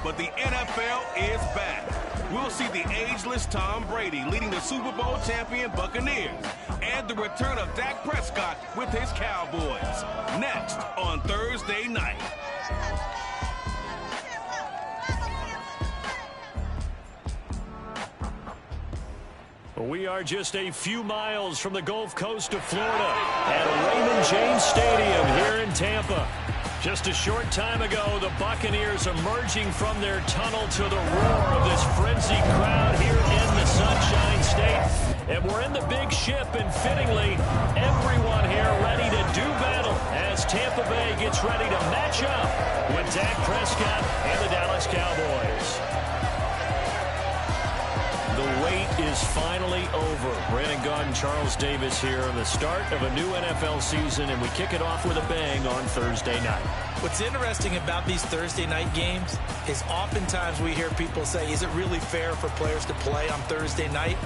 but the NFL is back. We'll see the ageless Tom Brady leading the Super Bowl champion Buccaneers and the return of Dak Prescott with his Cowboys. Next on Thursday night. We are just a few miles from the Gulf Coast of Florida at Raymond James Stadium here in Tampa. Just a short time ago, the Buccaneers emerging from their tunnel to the roar of this frenzied crowd here in the Sunshine State. And we're in the big ship, and fittingly, everyone here ready to do battle as Tampa Bay gets ready to match up with Dak Prescott and the Dallas Cowboys. The wait is finally over. Brandon Gaudin, Charles Davis here on the start of a new NFL season, and we kick it off with a bang on Thursday night. What's interesting about these Thursday night games is oftentimes we hear people say, is it really fair for players to play on Thursday night?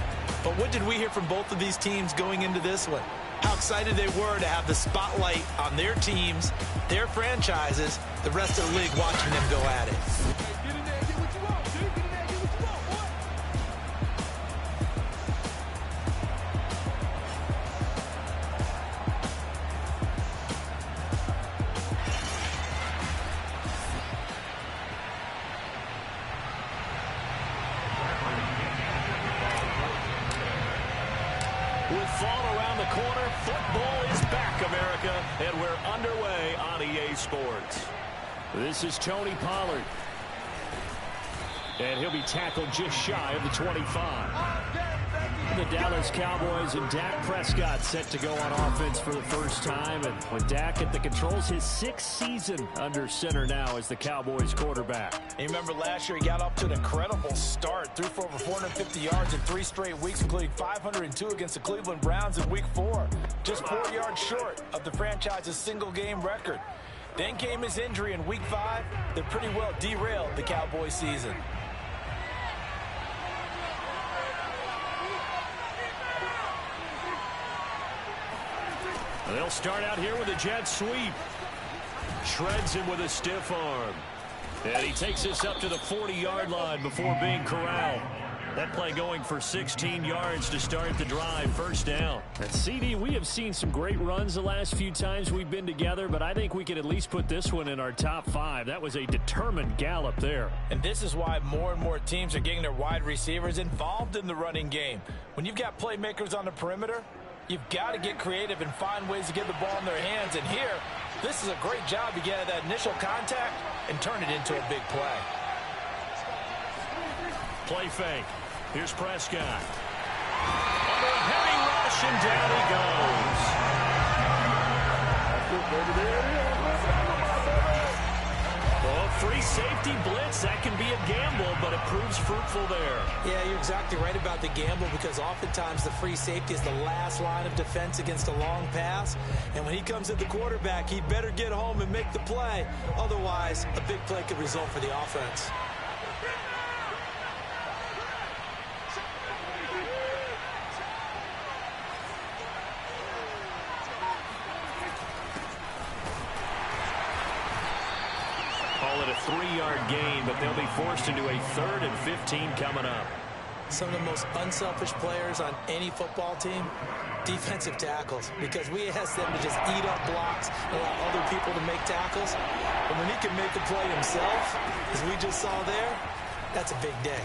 But what did we hear from both of these teams going into this one? How excited they were to have the spotlight on their teams, their franchises, the rest of the league watching them go at it. With fall around the corner, football is back, America, and we're underway on EA Sports. This is Tony Pollard. And he'll be tackled just shy of the 25. The Dallas Cowboys and Dak Prescott set to go on offense for the first time. And with Dak at the controls, his 6th season under center now as the Cowboys quarterback. And you remember last year he got off to an incredible start. Threw for over 450 yards in 3 straight weeks, including 502 against the Cleveland Browns in Week 4. Just 4 yards short of the franchise's single-game record. Then came his injury in Week 5 that pretty well derailed the Cowboys season. They'll start out here with a jet sweep. Shreds him with a stiff arm. And he takes us up to the 40-yard line before being corralled. That play going for 16 yards to start the drive. First down. And CD, we have seen some great runs the last few times we've been together, but I think we can at least put this one in our top 5. That was a determined gallop there. And this is why more and more teams are getting their wide receivers involved in the running game. When you've got playmakers on the perimeter, you've got to get creative and find ways to get the ball in their hands. And here, this is a great job to get at that initial contact and turn it into a big play. Play fake. Here's Prescott. Under a heavy rush, and down he goes. Oh, free safety blitz. That can be a gamble, but it proves fruitful there. Yeah, you're exactly right about the gamble, because oftentimes the free safety is the last line of defense against a long pass. And when he comes at the quarterback, he'd better get home and make the play. Otherwise, a big play could result for the offense. Call it a 3-yard gain, but they'll be forced into a 3rd and 15 coming up. Some of the most unselfish players on any football team, defensive tackles, because we ask them to just eat up blocks and allow other people to make tackles. And when he can make a play himself, as we just saw there, that's a big day.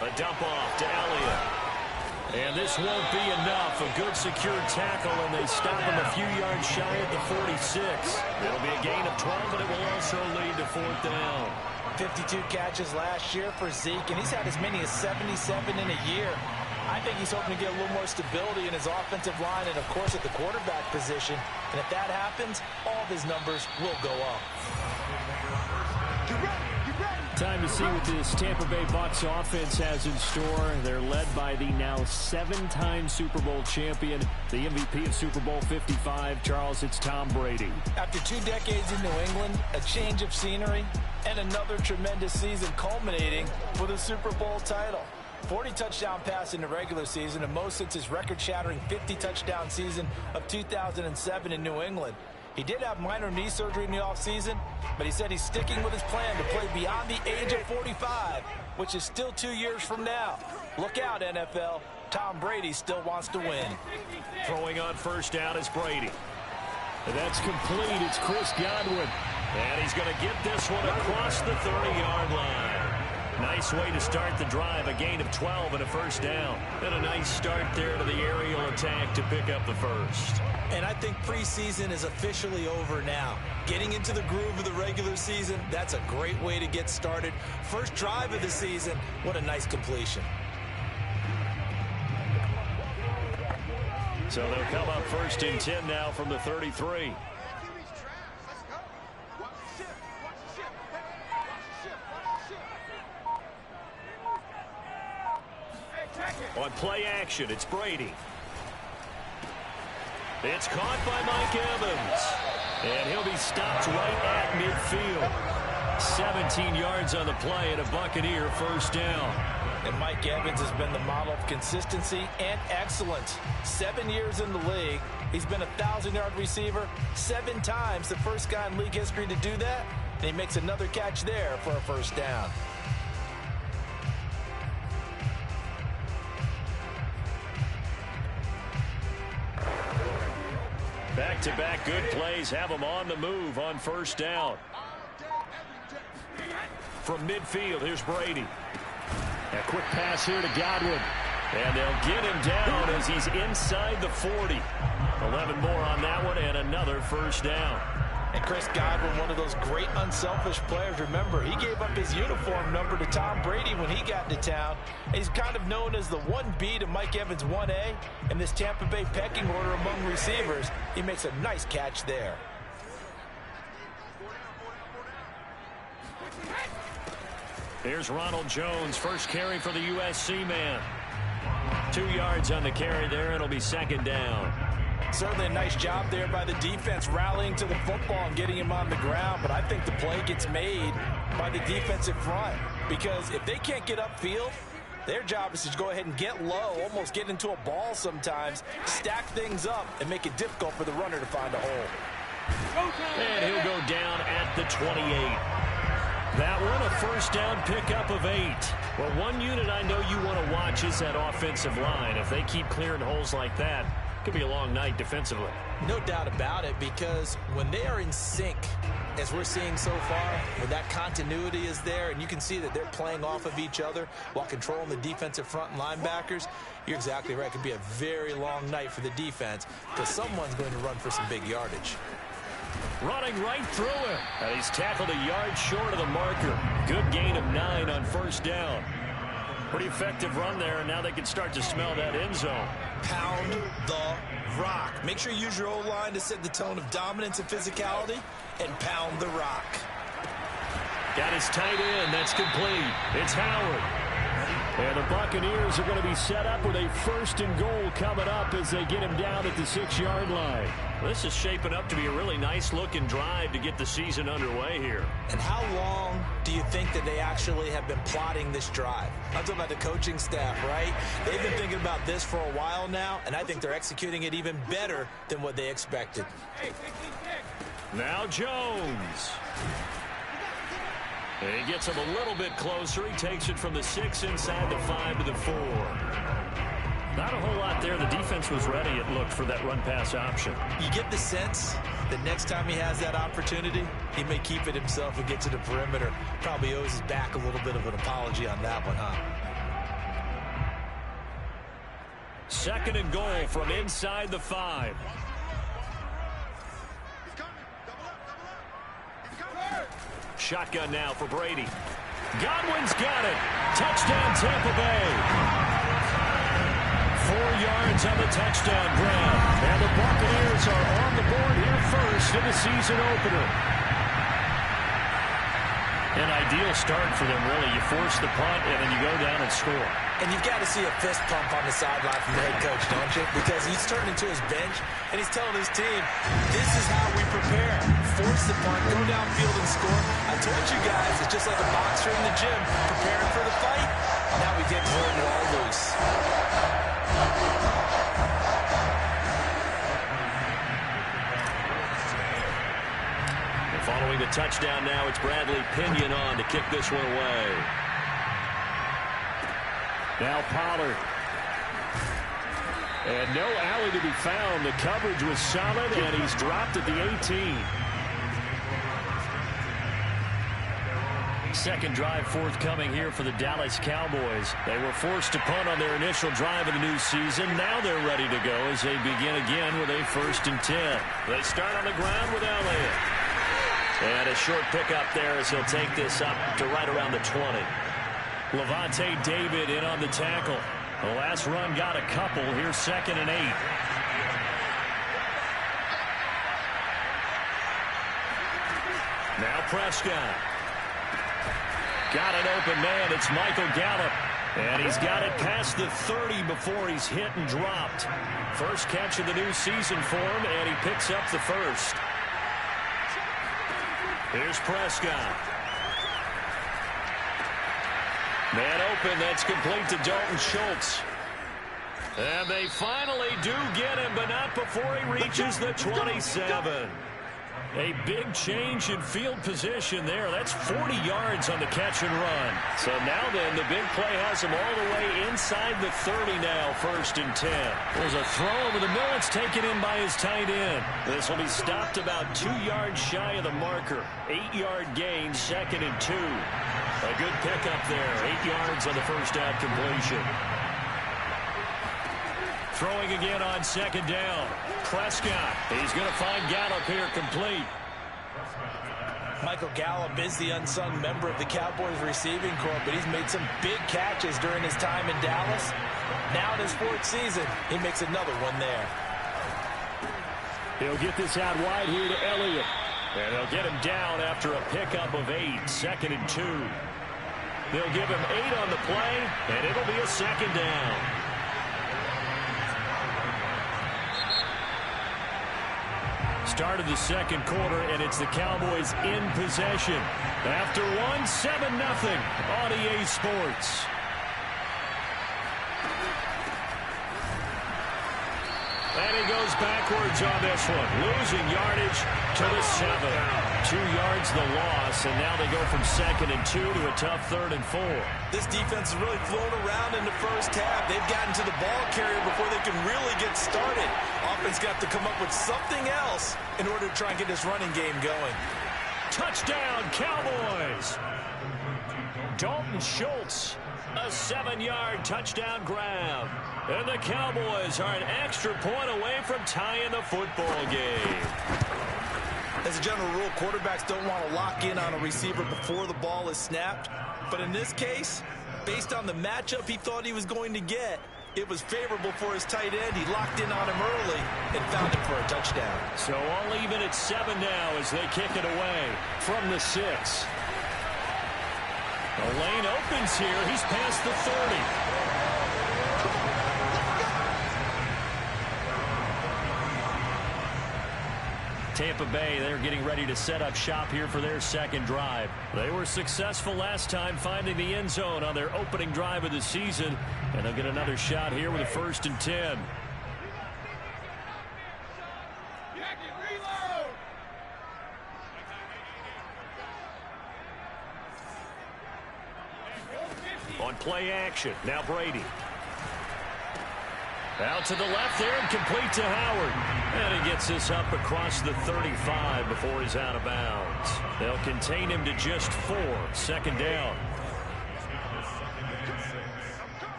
A dump off to Elliott. And this won't be enough. A good secure tackle, and they stop him a few yards shy at the 46. It'll be a gain of 12, but it will also lead to 4th down. 52 catches last year for Zeke, and he's had as many as 77 in a year. I think he's hoping to get a little more stability in his offensive line and, of course, at the quarterback position. And if that happens, all of his numbers will go up. Time to see what this Tampa Bay Bucs offense has in store. They're led by the now 7-time Super Bowl champion, the MVP of Super Bowl 55. Charles, it's Tom Brady. After 2 decades in New England, a change of scenery, and another tremendous season culminating with a Super Bowl title. 40 touchdown pass in the regular season, and most since his record-shattering 50-touchdown season of 2007 in New England. He did have minor knee surgery in the offseason, but he said he's sticking with his plan to play beyond the age of 45, which is still 2 years from now. Look out, NFL. Tom Brady still wants to win. Throwing on first down is Brady. And that's complete. It's Chris Godwin. And he's going to get this one across the 30-yard line. Nice way to start the drive. A gain of 12 and a first down. And a nice start there to the aerial attack to pick up the first. And I think preseason is officially over now. Getting into the groove of the regular season, that's a great way to get started. First drive of the season, what a nice completion. So they'll come up first and 10 now from the 33. On play action, it's Brady. It's caught by Mike Evans. And he'll be stopped right at midfield. 17 yards on the play and a Buccaneer first down. And Mike Evans has been the model of consistency and excellence. 7 years in the league. He's been a 1,000-yard receiver 7 times, the first guy in league history to do that. And he makes another catch there for a first down. Back-to-back good plays have them on the move on first down. From midfield, here's Brady. A quick pass here to Godwin. And they'll get him down as he's inside the 40. 11 more on that one and another first down. And Chris Godwin, one of those great unselfish players. Remember, he gave up his uniform number to Tom Brady when he got into town. He's kind of known as the 1B to Mike Evans 1A. In this Tampa Bay pecking order among receivers, he makes a nice catch there. Here's Ronald Jones, first carry for the USC man. 2 yards on the carry there. It'll be second down. Certainly a nice job there by the defense rallying to the football and getting him on the ground, but I think the play gets made by the defensive front because if they can't get upfield, their job is to go ahead and get low, almost get into a ball sometimes, stack things up, and make it difficult for the runner to find a hole. And he'll go down at the 28. That one, a first down pickup of 8. Well, one unit I know you want to watch is that offensive line. If they keep clearing holes like that, it could be a long night defensively. No doubt about it, because when they are in sync, as we're seeing so far, when that continuity is there, and you can see that they're playing off of each other while controlling the defensive front and linebackers, you're exactly right. It could be a very long night for the defense because someone's going to run for some big yardage. Running right through him. And he's tackled a yard short of the marker. Good gain of 9 on first down. Pretty effective run there, and now they can start to smell that end zone. Pound the rock. Make sure you use your O-line to set the tone of dominance and physicality, and pound the rock. Got his tight end. That's complete. It's Howard. And the Buccaneers are going to be set up with a first and goal coming up as they get him down at the 6-yard line. This is shaping up to be a really nice-looking drive to get the season underway here. And how long do you think that they actually have been plotting this drive? I'm talking about the coaching staff, right? They've been thinking about this for a while now, and I think they're executing it even better than what they expected. Now Jones. And he gets him a little bit closer. He takes it from the 6 inside the 5 to the 4. Not a whole lot there. The defense was ready, it looked, for that run-pass option. You get the sense that next time he has that opportunity, he may keep it himself and get to the perimeter. Probably owes his back a little bit of an apology on that one, huh? Second and goal from inside the 5. Shotgun now for Brady. Godwin's got it. Touchdown, Tampa Bay. 4 yards on the touchdown grab. And the Buccaneers are on the board here first in the season opener. An ideal start for them, really. You force the punt, and then you go down and score. And you've got to see a fist pump on the sideline from the head coach, don't you? Because he's turning to his bench, and he's telling his team, this is how we prepare. Force the punt, go downfield and score. I told you guys, it's just like a boxer in the gym, preparing for the fight. Now we get more and more loose. touchdown now. It's Bradley Pinion on to kick this one away. Now Pollard. And no alley to be found. The coverage was solid, and he's dropped at the 18. Second drive forthcoming here for the Dallas Cowboys. They were forced to punt on their initial drive of the new season. Now they're ready to go as they begin again with a 1st and 10. They start on the ground with Elliott. And a short pickup there as he'll take this up to right around the 20. Levante David in on the tackle. The last run got a couple. Here's 2nd and 8. Now Prescott. Got an open man. It's Michael Gallup. And he's got it past the 30 before he's hit and dropped. First catch of the new season for him, and he picks up the first. Here's Prescott. Man open. That's complete to Dalton Schultz. And they finally do get him, but not before he reaches the 27. A big change in field position there. That's 40 yards on the catch and run. So now then, the big play has him all the way inside the 30 now, 1st and 10. There's a throw over the middle. It's taken in by his tight end. This will be stopped about 2 yards shy of the marker. 8-yard gain, 2nd and 2. A good pickup there. 8 yards on the first down completion. Throwing again on 2nd down. Prescott. He's going to find Gallup here complete. Michael Gallup is the unsung member of the Cowboys receiving corps, but he's made some big catches during his time in Dallas. Now in his 4th season, he makes another one there. He'll get this out wide here to Elliott. And they'll get him down after a pickup of 8. 2nd and 2. They'll give him 8 on the play, and it'll be a 2nd down. Start of the 2nd quarter, and it's the Cowboys in possession. After one, 7-0 on EA Sports. And he goes backwards on this one, losing yardage to the 7. 2 yards the loss, and now they go from 2nd and 2 to a tough 3rd and 4. This defense has really flown around in the first half. They've gotten to the ball carrier before they can really get started. Offense got to come up with something else in order to try and get this running game going. Touchdown, Cowboys! Dalton Schultz, a 7-yard touchdown grab. And the Cowboys are an extra point away from tying the football game. As a general rule, quarterbacks don't want to lock in on a receiver before the ball is snapped. But in this case, based on the matchup he thought he was going to get, it was favorable for his tight end. He locked in on him early and found him for a touchdown. So all even at 7 now as they kick it away from the 6. The lane opens here. He's past the 30. Tampa Bay, they're getting ready to set up shop here for their 2nd drive. They were successful last time finding the end zone on their opening drive of the season, and they'll get another shot here with a 1st and 10. On play action, now Brady. Out to the left there and complete to Howard. And he gets this up across the 35 before he's out of bounds. They'll contain him to just 4. 2nd down.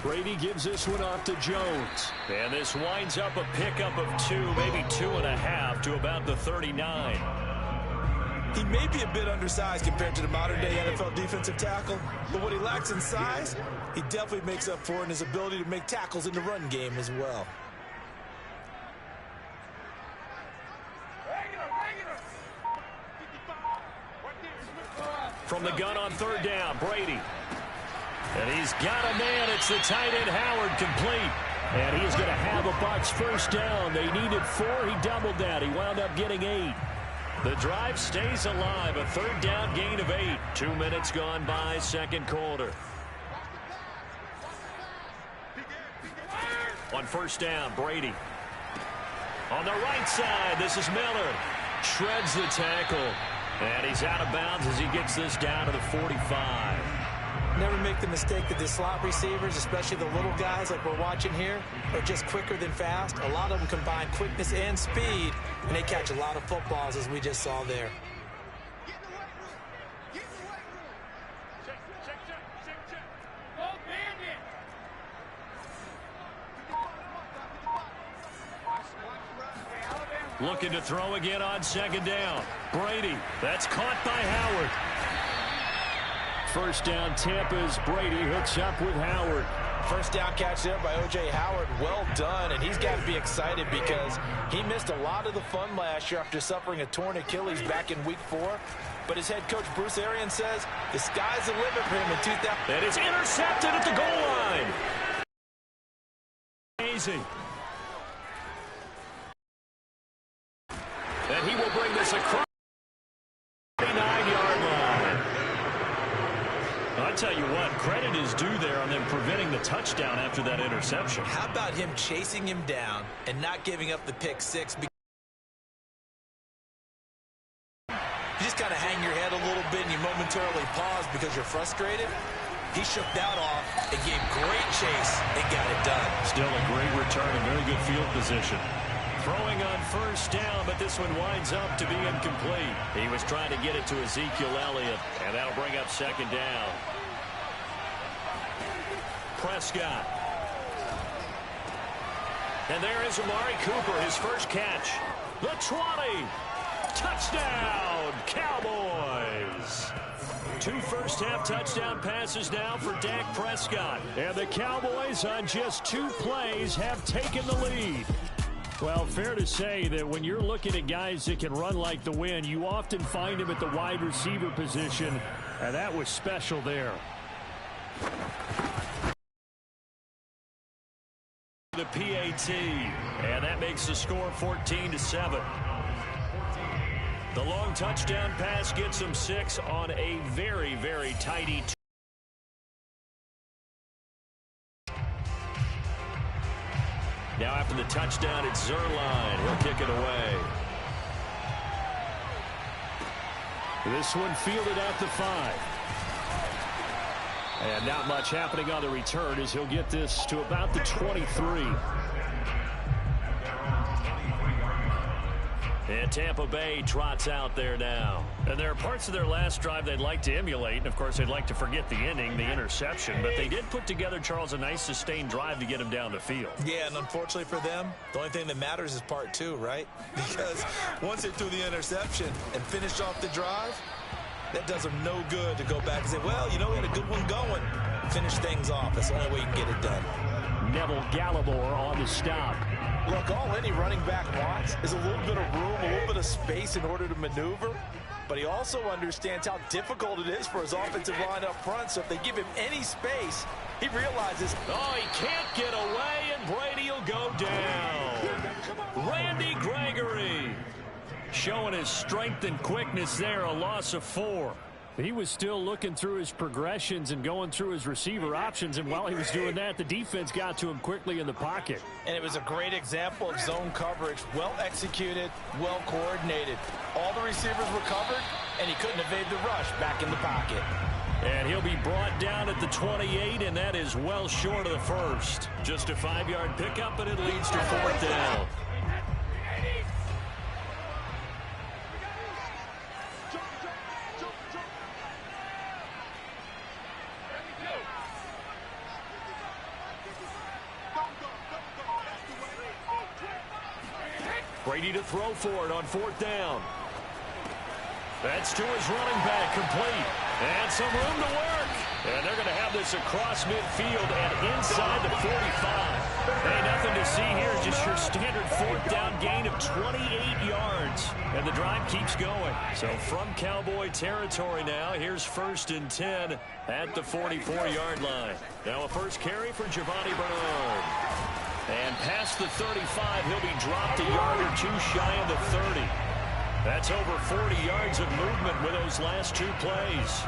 Brady gives this one off to Jones. And this winds up a pickup of 2, maybe 2.5 to about the 39. He may be a bit undersized compared to the modern-day NFL defensive tackle, but what he lacks in size, he definitely makes up for in his ability to make tackles in the run game as well. From the gun on 3rd down, Brady. And he's got a man. It's the tight end, Howard, complete. And he's going to have a Bucs 1st down. They needed 4. He doubled that. He wound up getting 8. The drive stays alive. A 3rd down gain of 8. 2 minutes gone by, 2nd quarter. On 1st down, Brady. On the right side, this is Miller. Shreds the tackle. And he's out of bounds as he gets this down to the 45. Never make the mistake that the slot receivers, especially the little guys like we're watching here, are just quicker than fast. A lot of them combine quickness and speed, and they catch a lot of footballs, as we just saw there. Looking to throw again on second down. Brady, that's caught by Howard. First down, Tampa's Brady hooks up with Howard. First down catch there by O.J. Howard. Well done, and he's got to be excited because he missed a lot of the fun last year after suffering a torn Achilles back in Week 4. But his head coach, Bruce Arians, says the sky's the limit for him in 2000. And it's intercepted at the goal line. Easy. And he will bring this across the 39-yard line. I tell you what, credit is due there on them preventing the touchdown after that interception. How about him chasing him down and not giving up the pick six? You just kind of hang your head a little bit and you momentarily pause because you're frustrated. He shook that off and gave great chase and got it done. Still a great return and very good field position. Throwing on first down, but this one winds up to be incomplete. He was trying to get it to Ezekiel Elliott, and that'll bring up second down. Prescott. And there is Amari Cooper, his first catch. The 20. Touchdown, Cowboys. 2 first-half touchdown passes now for Dak Prescott. And the Cowboys, on just 2 plays, have taken the lead. Well, fair to say that when you're looking at guys that can run like the wind, you often find them at the wide receiver position, and that was special there. The PAT, and that makes the score 14-7. The long touchdown pass gets them 6 on a very, very tidy. Now after the touchdown, it's Zerline. He'll kick it away. This one fielded at the 5. And not much happening on the return as he'll get this to about the 23. And Tampa Bay trots out there now. And there are parts of their last drive they'd like to emulate. And, of course, they'd like to forget the ending, the interception. But they did put together, Charles, a nice sustained drive to get him down the field. Yeah, and unfortunately for them, the only thing that matters is part 2, right? Because once they threw the interception and finished off the drive, that does them no good to go back and say, well, you know, we had a good one going. Finish things off. That's the only way you can get it done. Neville Gallimore on the stop. Look, all any running back wants is a little bit of room, a little bit of space in order to maneuver. But he also understands how difficult it is for his offensive line up front. So if they give him any space, he realizes, oh, he can't get away, and Brady will go down. Randy Gregory showing his strength and quickness there, a loss of 4. He was still looking through his progressions and going through his receiver options, and while he was doing that, the defense got to him quickly in the pocket. And it was a great example of zone coverage, well executed, well coordinated. All the receivers were covered, and he couldn't evade the rush back in the pocket. And he'll be brought down at the 28, and that is well short of the first. Just a 5-yard pickup, and it leads to 4th down. Brady to throw for it on 4th down. That's to his running back, complete. And some room to work. And they're going to have this across midfield and inside the 45. Hey, nothing to see here, just your standard 4th down gain of 28 yards. And the drive keeps going. So from Cowboy territory now, here's 1st and 10 at the 44-yard line. Now a first carry for Giovanni Bernard. And past the 35, he'll be dropped a yard or 2 shy of the 30. That's over 40 yards of movement with those last 2 plays.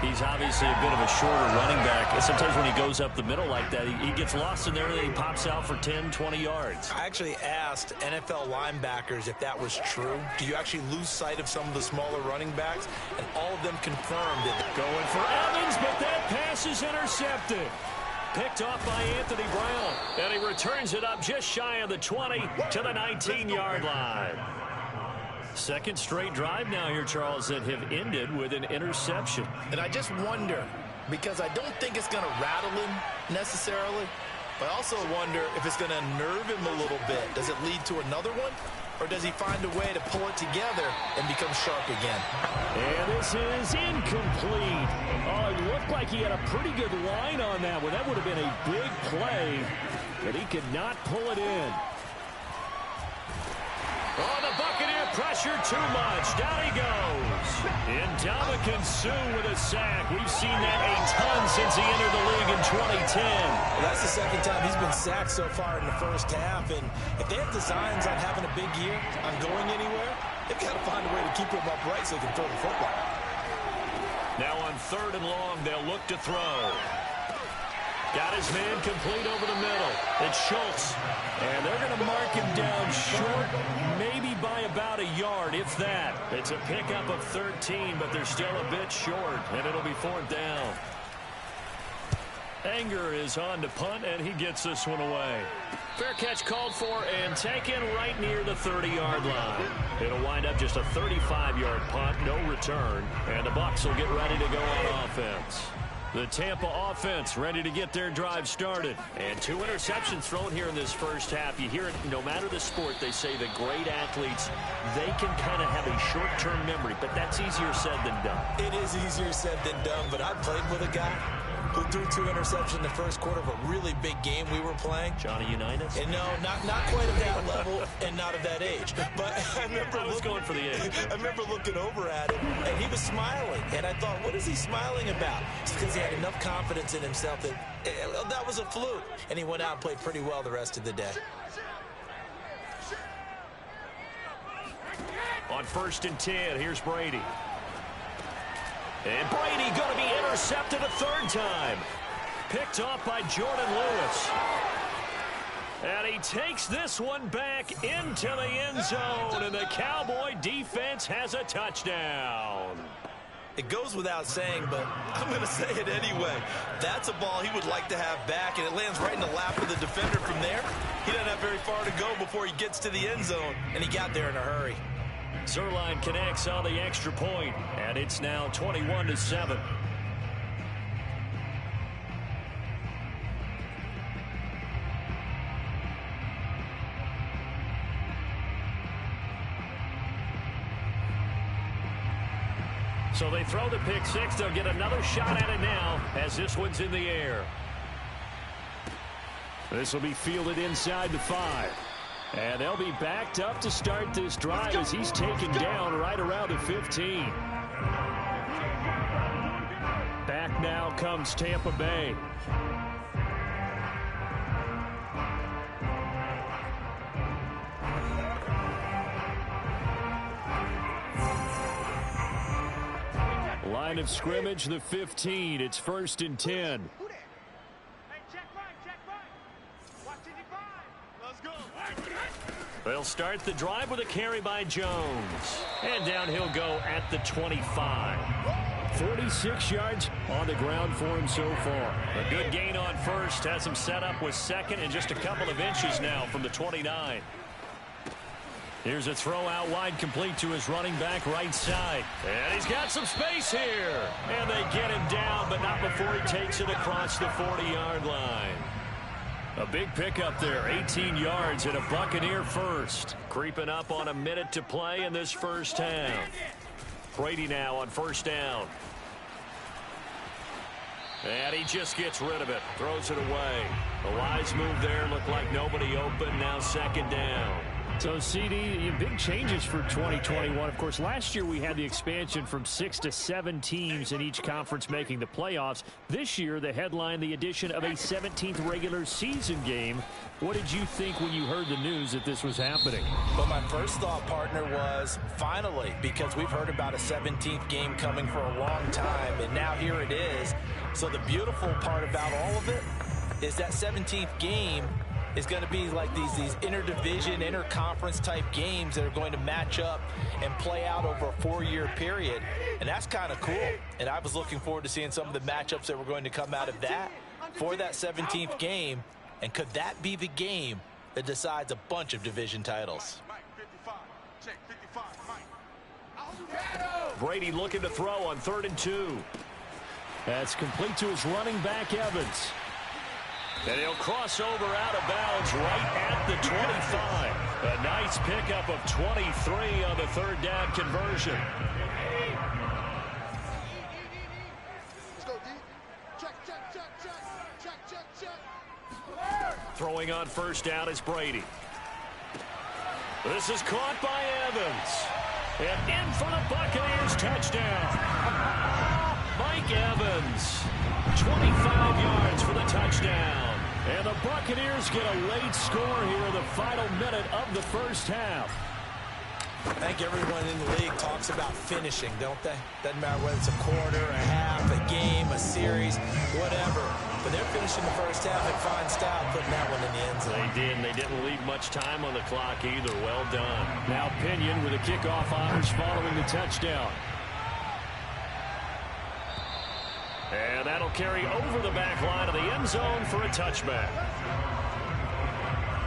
He's obviously a bit of a shorter running back. Sometimes when he goes up the middle like that, he gets lost in there and he pops out for 10, 20 yards. I actually asked NFL linebackers if that was true. Do you actually lose sight of some of the smaller running backs? And all of them confirmed it. Going for Evans, but that pass is intercepted. Picked off by Anthony Brown. And he returns it up just shy of the 20 to the 19-yard line. Second straight drive now here, Charles, that have ended with an interception. And I just wonder, because I don't think it's going to rattle him necessarily, but I also wonder if it's going to unnerve him a little bit. Does it lead to another one? Or does he find a way to pull it together and become sharp again? And this is incomplete. Oh, it looked like he had a pretty good line on that one. That would have been a big play, but he could not pull it in. Oh, the Buccaneer pressure too much. Down he goes. Ndamukong Suh with a sack. We've seen that a ton since he entered the league in 2010. Well, that's the second time he's been sacked so far in the first half. And if they have designs on having a big year, on going anywhere, they've got to find a way to keep him upright so they can throw the football. Now on 3rd and long, they'll look to throw. Got his man complete over the middle. It's Schultz. And they're going to mark him down short, maybe by about a yard, if that. It's a pickup of 13, but they're still a bit short, and it'll be 4th down. Anger is on to punt, and he gets this one away. Fair catch called for and taken right near the 30-yard line. It'll wind up just a 35-yard punt, no return, and the Bucs will get ready to go on offense. The Tampa offense ready to get their drive started. And 2 interceptions thrown here in this first half. You hear it no matter the sport, they say the great athletes, they can kind of have a short-term memory, but that's easier said than done. It is easier said than done, but I played with a guy who threw 2 interceptions in the first quarter of a really big game we were playing. Johnny Unitas? And no, not quite at that level and not of that age. But I remember going for the age. I remember looking over at him, and he was smiling. And I thought, what is he smiling about? It's because he had enough confidence in himself that that was a fluke. And he went out and played pretty well the rest of the day. On 1st and 10, here's Brady. And Brady going to be intercepted a 3rd time. Picked off by Jordan Lewis. And he takes this one back into the end zone. And the Cowboy defense has a touchdown. It goes without saying, but I'm going to say it anyway. That's a ball he would like to have back, and it lands right in the lap of the defender from there. He doesn't have very far to go before he gets to the end zone, and he got there in a hurry. Zerline connects on the extra point, and it's now 21-7. So they throw the pick 6. They'll get another shot at it now as this one's in the air. This will be fielded inside the 5. And they'll be backed up to start this drive as he's taken down right around the 15. Back now comes Tampa Bay. Line of scrimmage, the 15. It's 1st and 10. They'll start the drive with a carry by Jones. And down he'll go at the 25. 46 yards on the ground for him so far. A good gain on 1st. Has him set up with 2nd and just a couple of inches now from the 29. Here's a throw out wide, complete to his running back right side. And he's got some space here. And they get him down, but not before he takes it across the 40-yard line. A big pickup there, 18 yards and a Buccaneer first. Creeping up on a minute to play in this first half. Brady now on 1st down. And he just gets rid of it, throws it away. A wise move there, looked like nobody open, now 2nd down. So, CD, big changes for 2021. Of course, last year we had the expansion from 6 to 7 teams in each conference making the playoffs. This year, the headline, the addition of a 17th regular season game. What did you think when you heard the news that this was happening? Well, my first thought, partner, was finally, because we've heard about a 17th game coming for a long time, and now here it is. So the beautiful part about all of it is that 17th game is going to be like these interdivision, interconference type games that are going to match up and play out over a 4-year period. And that's kind of cool. And I was looking forward to seeing some of the matchups that were going to come out of that for that 17th game. And could that be the game that decides a bunch of division titles? Brady looking to throw on 3rd and 2. That's complete to his running back, Evans. And he'll cross over out of bounds right at the 25. A nice pickup of 23 on the 3rd down conversion. Throwing on 1st down is Brady. This is caught by Evans. And in for the Buccaneers touchdown. Mike Evans, 25 yards for the touchdown. And the Buccaneers get a late score here in the final minute of the 1st half. I think everyone in the league talks about finishing, don't they? Doesn't matter whether it's a quarter, a half, a game, a series, whatever. But they're finishing the 1st half in fine style, putting that one in the end zone. They did, and they didn't leave much time on the clock either. Well done. Now Pinion with a kickoff honors following the touchdown. And that'll carry over the back line of the end zone for a touchback.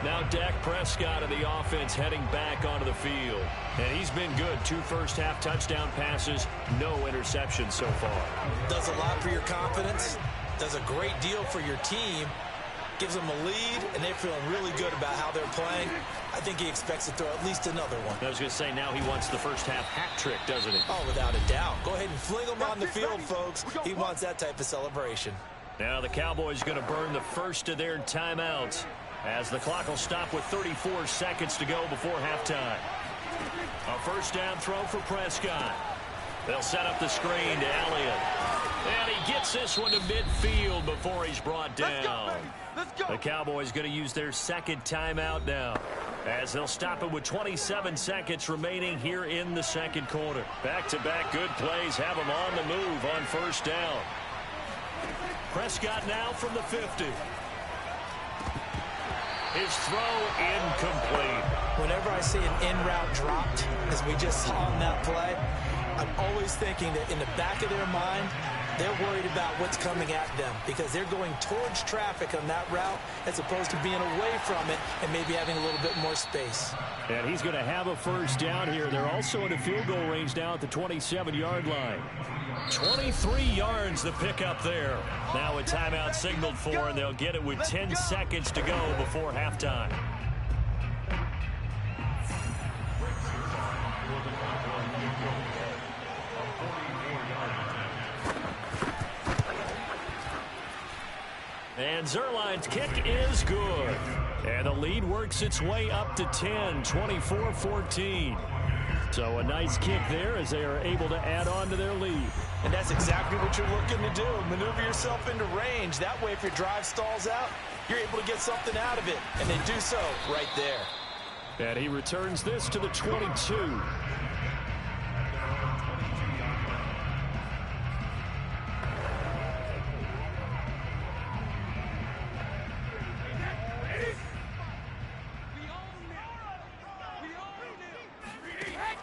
Now Dak Prescott of the offense heading back onto the field. And he's been good. 2 first-half touchdown passes, no interceptions so far. Does a lot for your confidence. Does a great deal for your team. Gives them a lead, and they're feeling really good about how they're playing. I think he expects to throw at least another one. I was going to say, now he wants the first-half hat trick, doesn't he? Oh, without a doubt. Go ahead and fling him on the field, folks. He wants that type of celebration. Now the Cowboys going to burn the first of their timeouts, as the clock will stop with 34 seconds to go before halftime. A 1st down throw for Prescott. They'll set up the screen to Elliott. And he gets this one to midfield before he's brought down. Let's go. The Cowboys going to use their 2nd timeout now, as they'll stop it with 27 seconds remaining here in the 2nd quarter. Back-to-back good plays have them on the move on 1st down. Prescott now from the 50. His throw incomplete. Whenever I see an in-route dropped, as we just saw on that play, I'm always thinking that in the back of their mind, they're worried about what's coming at them because they're going towards traffic on that route as opposed to being away from it and maybe having a little bit more space. And he's going to have a 1st down here. They're also in a field goal range now at the 27-yard line. 23 yards the pickup there. Now a timeout signaled for, and they'll get it with 10 seconds to go before halftime. And Zerline's kick is good. And the lead works its way up to 10, 24-14. So a nice kick there as they are able to add on to their lead. And that's exactly what you're looking to do. Maneuver yourself into range. That way, if your drive stalls out, you're able to get something out of it. And they do so right there. And he returns this to the 22.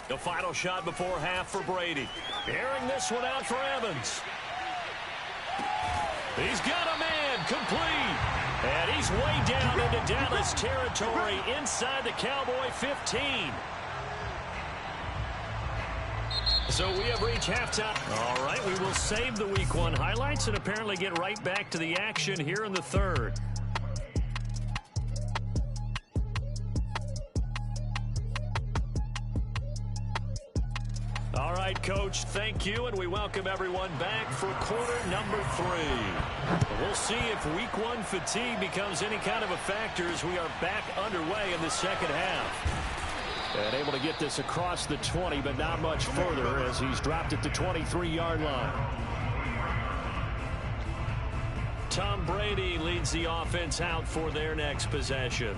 The final shot before half for Brady. Airing this one out for Evans. He's got a man complete. And he's way down into Dallas territory inside the Cowboy 15. So we have reached halftime. All right, we will save the Week 1 highlights and apparently get right back to the action here in the 3rd. All right, Coach, thank you, and we welcome everyone back for quarter number 3. We'll see if Week 1 fatigue becomes any kind of a factor as we are back underway in the 2nd half. And able to get this across the 20, but not much further as he's dropped it to 23-yard line. Tom Brady leads the offense out for their next possession.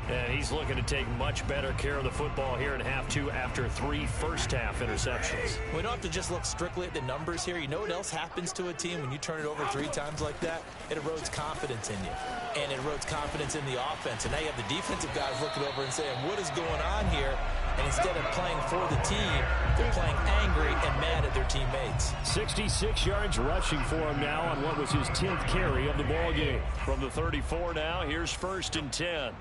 And he's looking to take much better care of the football here in half two after 3 first-half interceptions. We don't have to just look strictly at the numbers here. You know what else happens to a team when you turn it over 3 times like that? It erodes confidence in you. And it erodes confidence in the offense. And now you have the defensive guys looking over and saying, what is going on here? And instead of playing for the team, they're playing angry and mad at their teammates. 66 yards rushing for him now on what was his 10th carry of the ball game. From the 34 now, here's 1st and 10.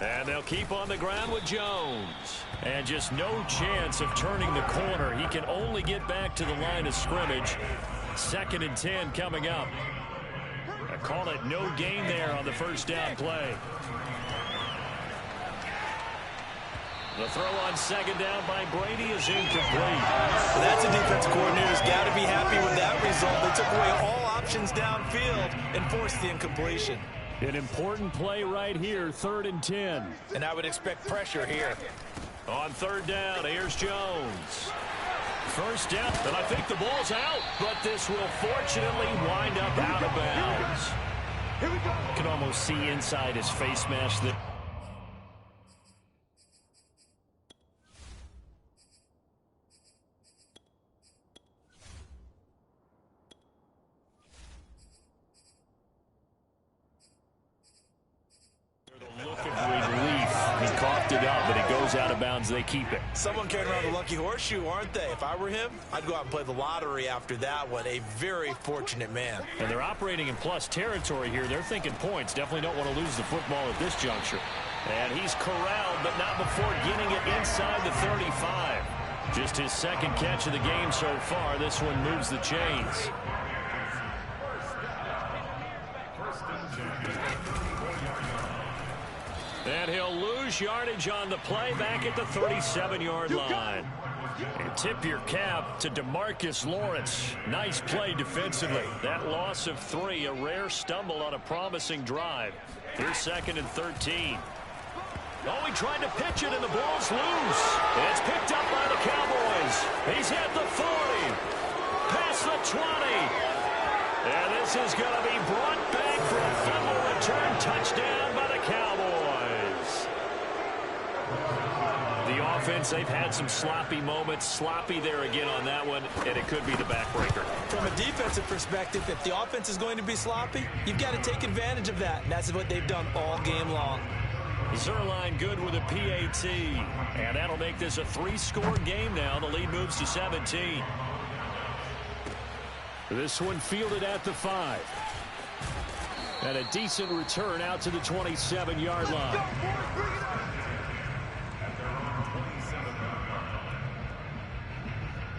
And they'll keep on the ground with Jones. And just no chance of turning the corner. He can only get back to the line of scrimmage. 2nd and 10 coming up. I call it no gain there on the first down play. The throw on 2nd down by Brady is incomplete. Well, that's a defensive coordinator's got to be happy with that result. They took away all options downfield and forced the incompletion. An important play right here, 3rd and 10. And I would expect pressure here. On 3rd down, here's Jones. First down, and I think the ball's out, but this will fortunately wind up out of bounds. Here we go. You can almost see inside his face mask that. Out of bounds, they keep it. Someone carrying around the lucky horseshoe, aren't they? If I were him, I'd go out and play the lottery after that one. A very fortunate man. And they're operating in plus territory here. They're thinking points. Definitely don't want to lose the football at this juncture. And he's corralled, but not before getting it inside the 35. Just his 2nd catch of the game so far. This one moves the chains. And he'll lose yardage on the play back at the 37-yard line. And tip your cap to DeMarcus Lawrence. Nice play defensively. That loss of 3, a rare stumble on a promising drive. Here's 2nd and 13. Oh, he tried to pitch it, and the ball's loose. It's picked up by the Cowboys. He's at the 40. Past the 20. And this is going to be brought back for a fumble return touchdown by the Cowboys. The offense, they've had some sloppy moments. Sloppy there again on that one, and it could be the backbreaker. From a defensive perspective, if the offense is going to be sloppy, you've got to take advantage of that, and that's what they've done all game long. Zerline good with a PAT, and that'll make this a 3-score game now. The lead moves to 17. This one fielded at the 5. And a decent return out to the 27-yard line.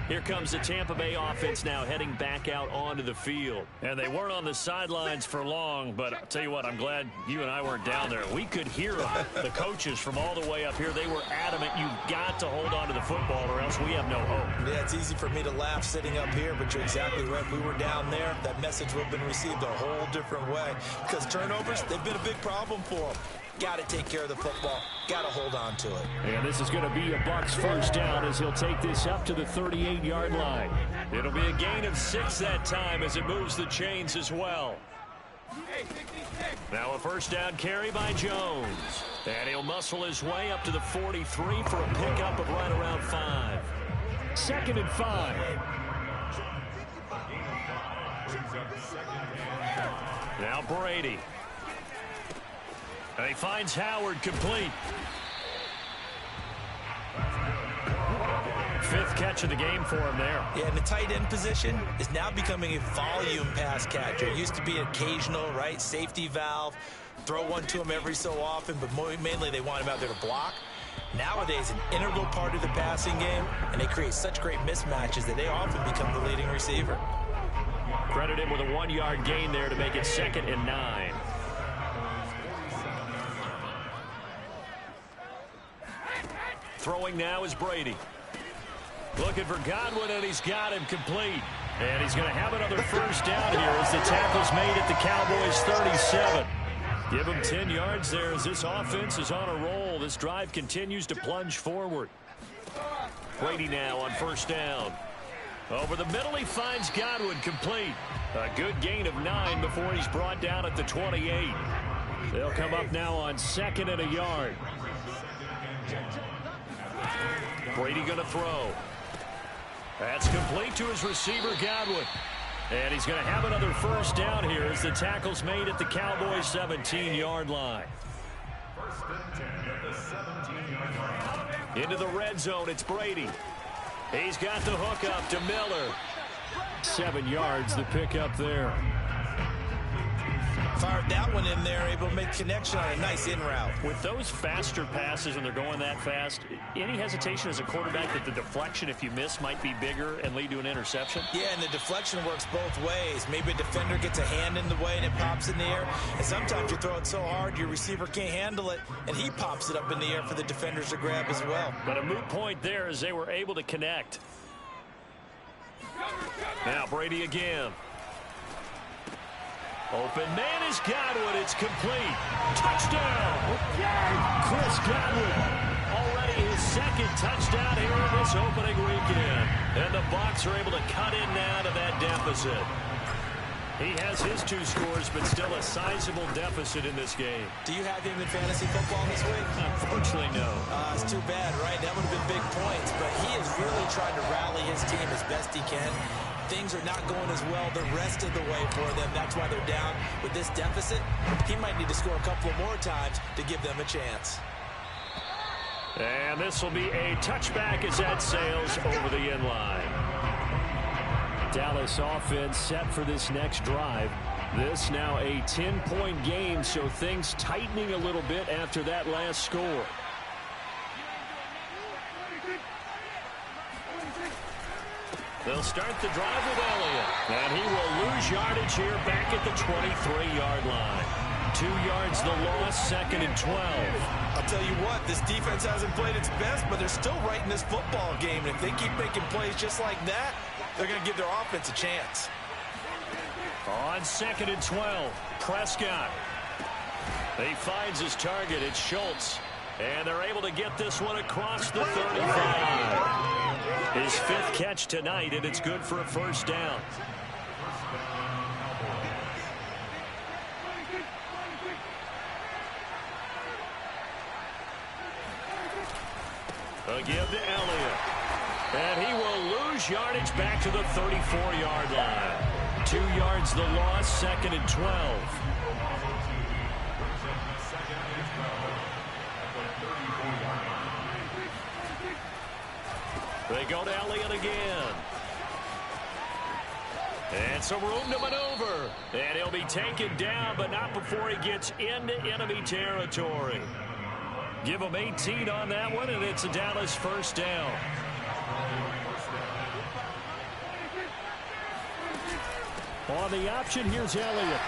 Here comes the Tampa Bay offense now heading back out onto the field. And they weren't on the sidelines for long, but I'll tell you what, I'm glad you and I weren't down there. We could hear them. The coaches from all the way up here, they were adamant, you've got to hold on to the football or else we have no hope. Yeah, it's easy for me to laugh sitting up here, but you're exactly right. If we were down there, that message would have been received a whole different way. Because turnovers, they've been a big problem for them. Got to take care of the football. Got to hold on to it. And this is going to be a Bucs first down as he'll take this up to the 38-yard line. It'll be a gain of 6 that time as it moves the chains as well. Now a first down carry by Jones. And he'll muscle his way up to the 43 for a pickup of right around 5. 2nd and 5. Now Brady. And he finds Howard complete. 5th catch of the game for him there. Yeah, and the tight end position is now becoming a volume pass catcher. It used to be occasional, right? Safety valve. Throw one to him every so often, but mainly they want him out there to block. Nowadays, an integral part of the passing game, and they create such great mismatches that they often become the leading receiver. Credit him with a 1-yard gain there to make it 2nd and 9. Throwing now is Brady. Looking for Godwin, and he's got him complete. And he's going to have another first down here as the tackle's made at the Cowboys' 37. Give him 10 yards there as this offense is on a roll. This drive continues to plunge forward. Brady now on first down. Over the middle, he finds Godwin complete. A good gain of 9 before he's brought down at the 28. They'll come up now on 2nd and a yard. Brady going to throw. That's complete to his receiver, Godwin. And he's going to have another first down here as the tackle's made at the Cowboys' 17-yard line. Into the red zone, it's Brady. He's got the hook up to Miller. 7 yards, the pickup there. Fired that one in there, able to make connection on a nice in route. With those faster passes and they're going that fast, any hesitation as a quarterback that the deflection, if you miss, might be bigger and lead to an interception? Yeah, and the deflection works both ways. Maybe a defender gets a hand in the way and it pops in the air. And sometimes you throw it so hard your receiver can't handle it, and he pops it up in the air for the defenders to grab as well. But a moot point there as they were able to connect. Now Brady again. Open man is Godwin. It's complete. Touchdown. Chris Godwin. Already his 2nd touchdown here in this opening weekend. And the Bucs are able to cut in now to that deficit. He has his 2 scores, but still a sizable deficit in this game. Do you have him in fantasy football this week? Unfortunately, no. It's too bad, right? That would have been big points, but he is really trying to rally his team as best he can. Things are not going as well the rest of the way for them. That's why they're down with this deficit. He might need to score a couple more times to give them a chance. And this will be a touchback as that sails over the end line. Dallas offense set for this next drive. This now a 10-point game, so things tightening a little bit after that last score. They'll start the drive with Elliott. And he will lose yardage here back at the 23-yard line. 2 yards the loss, 2nd and 12. I'll tell you what, this defense hasn't played its best, but they're still right in this football game. And if they keep making plays just like that, they're going to give their offense a chance. On 2nd and 12, Prescott. He finds his target. It's Schultz. And they're able to get this one across the 35. His 5th catch tonight, and it's good for a first down. A give to Elliott. And he will lose yardage back to the 34-yard line. 2 yards the loss, 2nd and 12. They go to Elliott again. And some room to maneuver. And he'll be taken down, but not before he gets into enemy territory. Give him 18 on that one, and it's a Dallas first down. On the option, here's Elliott.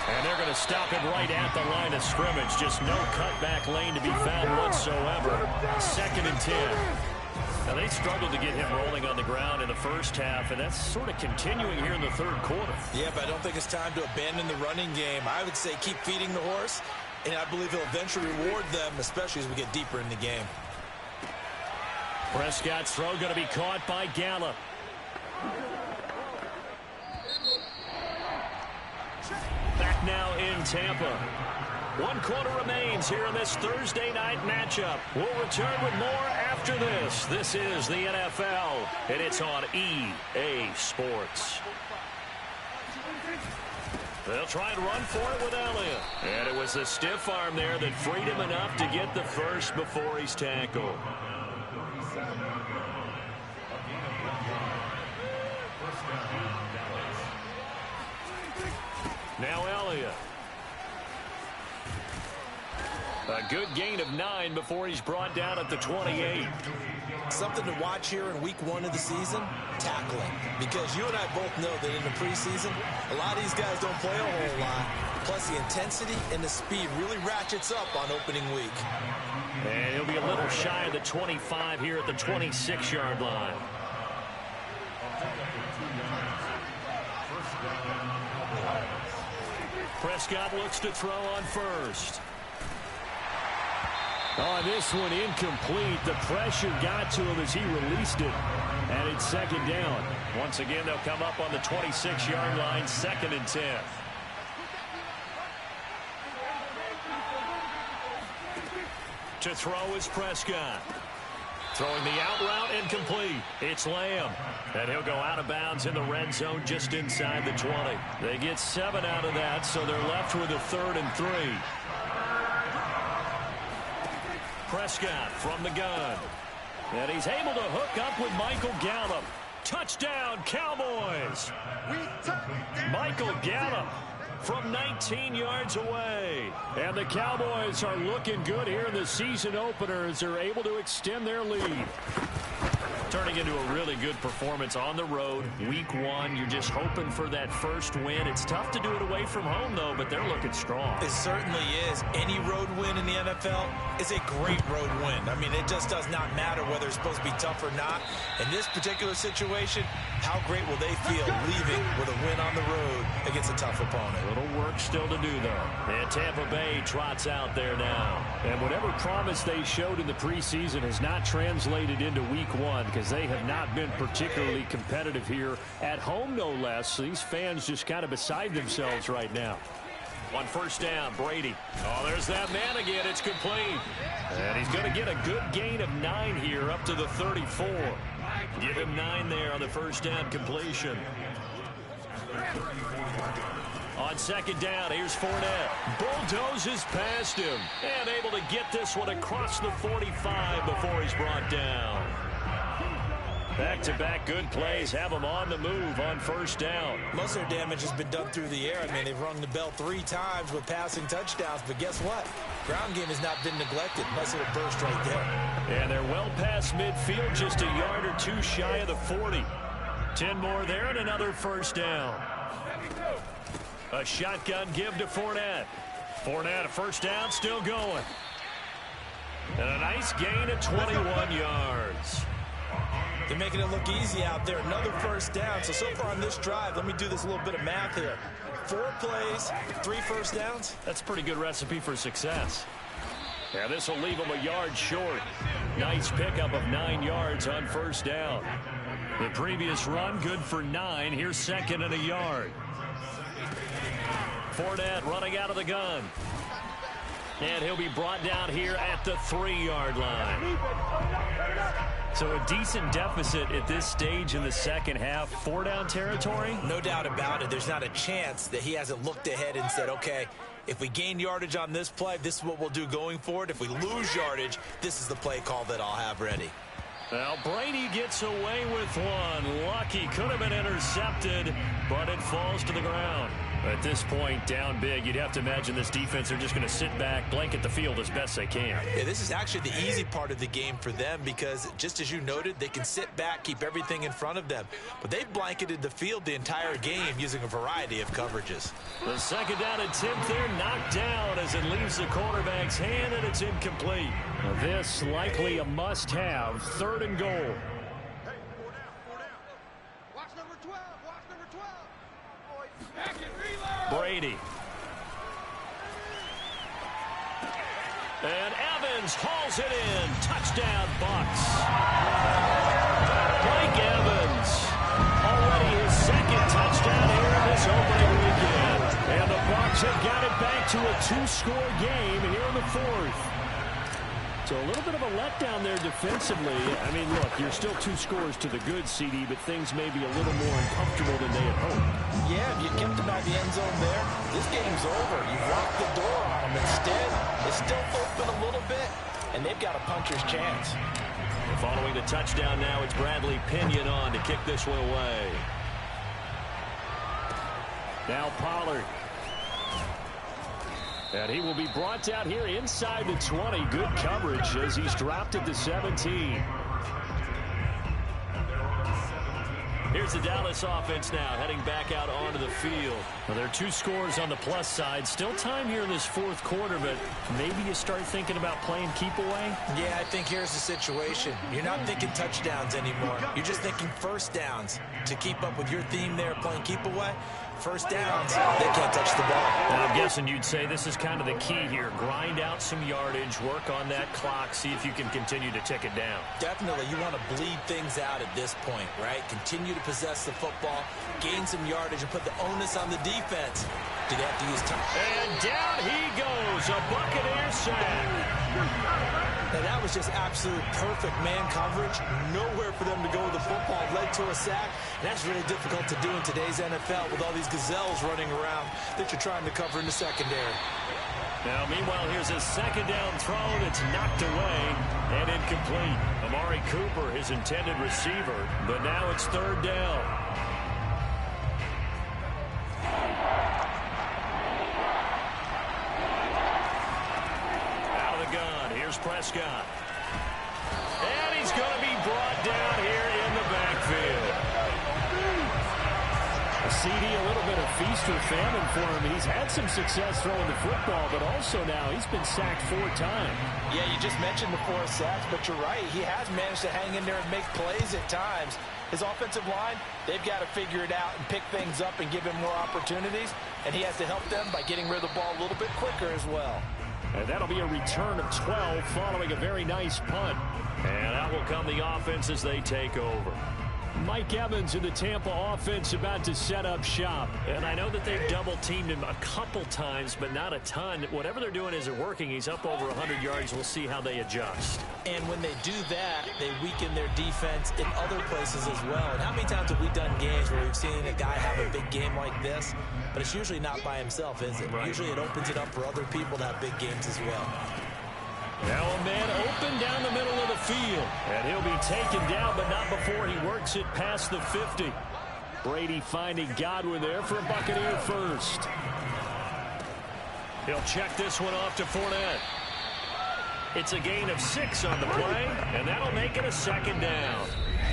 And they're going to stop him right at the line of scrimmage. Just no cutback lane to be found whatsoever. 2nd and 10. And they struggled to get him rolling on the ground in the first half, and that's sort of continuing here in the 3rd quarter. Yeah, but I don't think it's time to abandon the running game. I would say keep feeding the horse, and I believe he'll eventually reward them, especially as we get deeper in the game. Prescott's throw going to be caught by Gallup. Back now in Tampa. 1 quarter remains here in this Thursday night matchup. We'll return with more after this. This is the NFL, and it's on EA Sports. They'll try and run for it with Elliott. And it was the stiff arm there that freed him enough to get the first before he's tackled. Now Elliott. A good gain of 9 before he's brought down at the 28. Something to watch here in week 1 of the season, tackling. Because you and I both know that in the preseason, a lot of these guys don't play a whole lot. Plus the intensity and the speed really ratchets up on opening week. And he'll be a little shy of the 25 here at the 26-yard line. Prescott looks to throw on first. On this one, incomplete. The pressure got to him as he released it. And it's second down. Once again, they'll come up on the 26-yard line, 2nd and 10. To throw is Prescott. Throwing the out route, incomplete. It's Lamb. And he'll go out of bounds in the red zone just inside the 20. They get 7 out of that, so they're left with a 3rd and 3. Prescott from the gun. And he's able to hook up with Michael Gallup. Touchdown, Cowboys! Michael Gallup from 19 yards away. And the Cowboys are looking good here in the season opener as they're able to extend their lead. Turning into a really good performance on the road. Week 1, you're just hoping for that first win. It's tough to do it away from home, though, but they're looking strong. It certainly is. Any road win in the NFL is a great road win. I mean, it just does not matter whether it's supposed to be tough or not. In this particular situation, how great will they feel leaving with a win on the road against a tough opponent? A little work still to do, though. And Tampa Bay trots out there now. And whatever promise they showed in the preseason has not translated into Week 1 because they have not been particularly competitive here at home, no less. These fans just kind of beside themselves right now. On first down, Brady. Oh, there's that man again. It's complete. And he's going to get a good gain of 9 here up to the 34. Give him 9 there on the first down completion. On second down, here's Fournette. Bulldozes past him. And able to get this one across the 45 before he's brought down. Back-to-back good plays have them on the move on first down. Most of their damage has been done through the air. I mean, they've rung the bell 3 times with passing touchdowns, but guess what? Ground game has not been neglected. Nice little burst right there. And they're well past midfield, just a yard or 2 shy of the 40. 10 more there and another first down. A shotgun give to Fournette. Fournette, a first down, still going. And a nice gain of 21 yards. They're making it look easy out there. Another first down. So far on this drive, let me do this little bit of math here. 4 plays, 3 first downs. That's a pretty good recipe for success. Yeah, this will leave them a yard short. Nice pickup of 9 yards on first down. The previous run, good for 9. Here's 2nd and a yard. Fournette running out of the gun. And he'll be brought down here at the 3-yard line. So a decent deficit at this stage in the second half. 4-down territory? No doubt about it. There's not a chance that he hasn't looked ahead and said, okay, if we gain yardage on this play, this is what we'll do going forward. If we lose yardage, this is the play call that I'll have ready. Well, Brady gets away with one. Lucky, could have been intercepted, but it falls to the ground. At this point, down big, you'd have to imagine this defense are just going to sit back, blanket the field as best they can. Yeah, this is actually the easy part of the game for them because, just as you noted, they can sit back, keep everything in front of them. But they've blanketed the field the entire game using a variety of coverages. The second down attempt there knocked down as it leaves the quarterback's hand, and it's incomplete. Now, this likely a must-have, 3rd and goal. Hey, 4 down. Watch number 12. Watch number 12. Back and reload. Brady. And Evans hauls it in. Touchdown, Bucs. Mike Evans. Already his 2nd touchdown here in this opening weekend. And the Bucs have got it back to a 2-score game here in the 4th. So a little bit of a letdown there defensively. I mean, look, you're still 2 scores to the good, CD, but things may be a little more uncomfortable than they had hoped. Yeah, if you kept them out of the end zone there, this game's over. You've locked the door on them. Instead, it's still open a little bit, and they've got a puncher's chance. Following the touchdown now, it's Bradley Pinion on to kick this one away. Now Pollard. And he will be brought down here inside the 20. Good coverage as he's dropped at the 17. Here's the Dallas offense now heading back out onto the field. Well, there are 2 scores on the plus side. Still time here in this fourth quarter, but maybe you start thinking about playing keep away? Yeah, I think here's the situation. You're not thinking touchdowns anymore. You're just thinking first downs. To keep up with your theme there, playing keep away, first downs, they can't touch the ball. And I'm guessing you'd say this is kind of the key here. Grind out some yardage, work on that clock, see if you can continue to tick it down. Definitely, you want to bleed things out at this point, right? Continue to possess the football, gain some yardage, and put the onus on the defense. Do they have to use time? And down he goes, a Buccaneer sack. Now, that was just absolute perfect man coverage. Nowhere for them to go with the football. Led to a sack. And that's really difficult to do in today's NFL with all these gazelles running around that you're trying to cover in the secondary. Now, meanwhile, here's a second down throw that's knocked away and incomplete. Amari Cooper, his intended receiver, but now it's third down. Out of the gun, here's Prescott. And he's going to be brought down here in the backfield. A CD, a little bit of feast or famine for him. He's had some success throwing the football, but also now he's been sacked 4 times. Yeah, you just mentioned the 4 sacks, but you're right. He has managed to hang in there and make plays at times. His offensive line, they've got to figure it out and pick things up and give him more opportunities, and he has to help them by getting rid of the ball a little bit quicker as well. And that'll be a return of 12 following a very nice punt. And out will come the offense as they take over. Mike Evans in the Tampa offense about to set up shop. And I know that they've double-teamed him a couple times, but not a ton. Whatever they're doing isn't working. He's up over 100 yards. We'll see how they adjust. And when they do that, they weaken their defense in other places as well. And how many times have we done games where we've seen a guy have a big game like this? But it's usually not by himself, is it? Right. Usually it opens it up for other people to have big games as well. Now a man open down the middle of the field. And he'll be taken down, but not before he works it past the 50. Brady finding Godwin there for a Buccaneer first. He'll check this one off to Fournette. It's a gain of 6 on the play, and that'll make it a second down.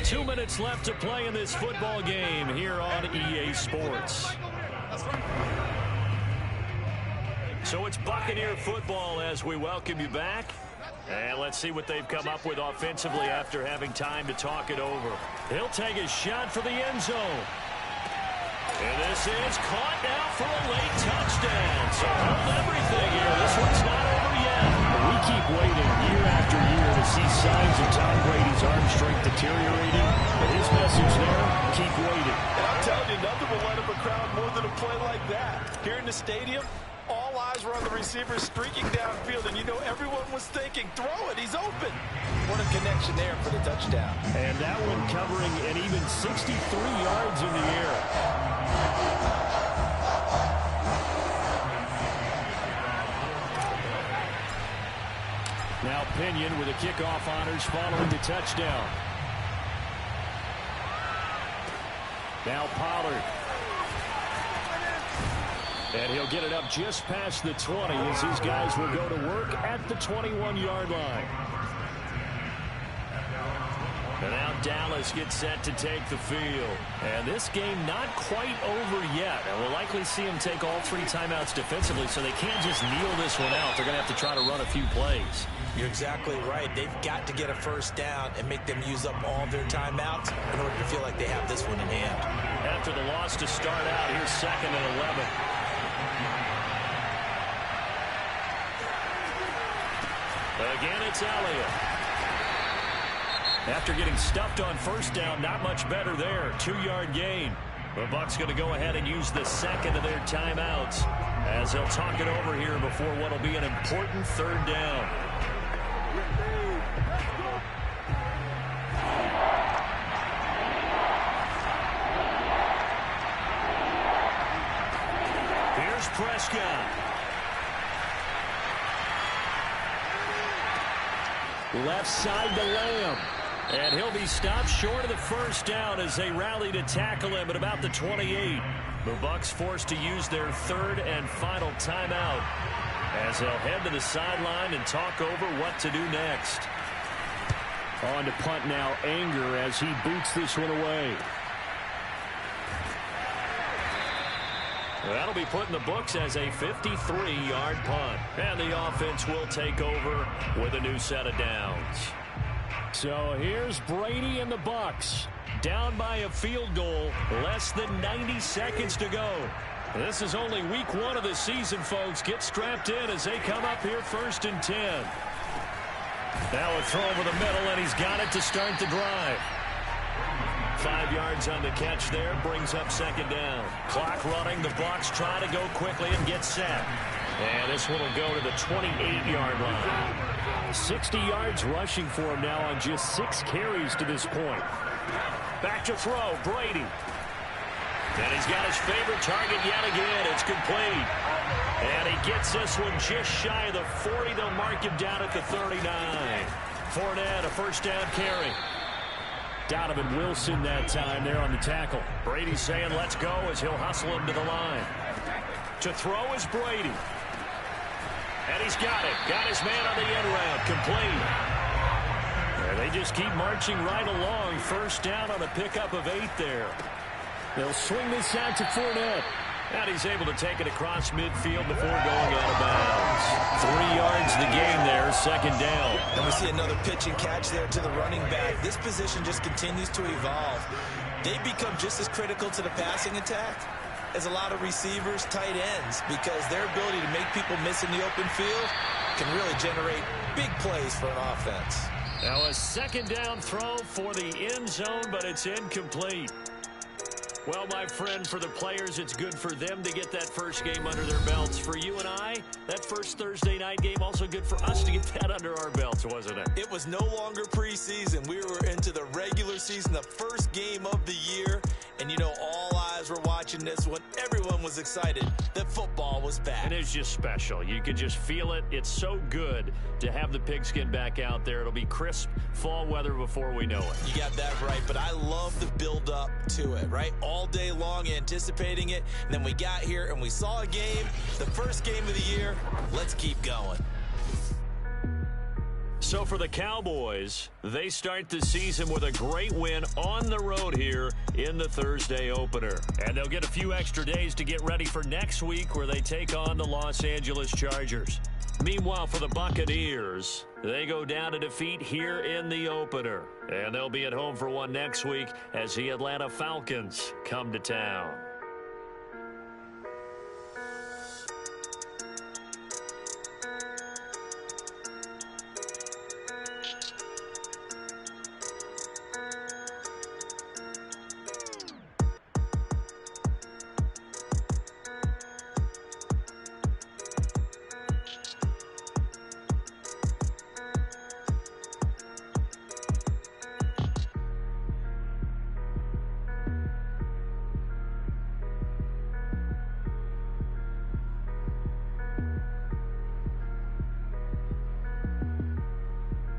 2 minutes left to play in this football game here on EA Sports. So it's Buccaneer football as we welcome you back. And let's see what they've come up with offensively after having time to talk it over. He'll take a shot for the end zone. And this is caught now for a late touchdown. So hold everything here. This one's not over yet. We keep waiting year after year to see signs of Tom Brady's arm strength deteriorating. But his message there, keep waiting. And I'm telling you, nothing will light up a crowd more than a play like that. Here in the stadium, all eyes were on the receiver streaking downfield, and you know everyone was thinking, throw it, he's open. What a connection there for the touchdown. And that one covering an even 63 yards in the air. Now Pinion with the kickoff honors following the touchdown. Now Pollard. And he'll get it up just past the 20 as his guys will go to work at the 21-yard line. And now Dallas gets set to take the field. And this game not quite over yet. And we'll likely see them take all 3 timeouts defensively, so they can't just kneel this one out. They're going to have to try to run a few plays. You're exactly right. They've got to get a first down and make them use up all of their timeouts in order to feel like they have this one in hand. After the loss to start out, here's 2nd and 11. Again, it's Elliott. After getting stuffed on first down, not much better there. 2-yard gain. The Bucs going to go ahead and use the second of their timeouts as they'll talk it over here before what will be an important 3rd down. Here's Prescott. Left side to Lamb. And he'll be stopped short of the first down as they rally to tackle him at about the 28. The Bucs forced to use their 3rd and final timeout as they'll head to the sideline and talk over what to do next. On to punt now, Anger as he boots this one away. That'll be put in the books as a 53-yard punt. And the offense will take over with a new set of downs. So here's Brady and the Bucs. Down by a field goal, less than 90 seconds to go. This is only week 1 of the season, folks. Get strapped in as they come up here 1st and 10. Now a throw over the middle, and he's got it to start the drive. 5 yards on the catch there, brings up 2nd down. Clock running, the Bucs try to go quickly and get set. And this one will go to the 28-yard line. 60 yards rushing for him now on just 6 carries to this point. Back to throw, Brady. And he's got his favorite target yet again. It's complete. And he gets this one just shy of the 40. They'll mark him down at the 39. Fournette, a 1st down carry. Donovan Wilson that time there on the tackle. Brady saying let's go as he'll hustle him to the line. To throw is Brady. And he's got it. Got his man on the end route. Complete. And they just keep marching right along. 1st down on a pickup of 8 there. They'll swing this out to Fournette. And he's able to take it across midfield before going out of bounds. 3 yards the gain there, 2nd down. And we see another pitch and catch there to the running back. This position just continues to evolve. They become just as critical to the passing attack as a lot of receivers, tight ends, because their ability to make people miss in the open field can really generate big plays for an offense. Now a 2nd down throw for the end zone, but it's incomplete. Well, my friend, for the players, it's good for them to get that first game under their belts. For you and I, that first Thursday night game, also good for us to get that under our belts, wasn't it? It was no longer preseason. We were into the regular season, the first game of the year. And, you know, all eyes were watching this one. Everyone was excited that football was back. It is just special. You could just feel it. It's so good to have the pigskin back out there. It'll be crisp fall weather before we know it. You got that right, but I love the build-up to it, right? All day long anticipating it, and then we got here and we saw a game, the first game of the year. Let's keep going. So for the Cowboys, they start the season with a great win on the road here in the Thursday opener. And they'll get a few extra days to get ready for next week where they take on the Los Angeles Chargers. Meanwhile, for the Buccaneers, they go down to defeat here in the opener. And they'll be at home for one next week as the Atlanta Falcons come to town.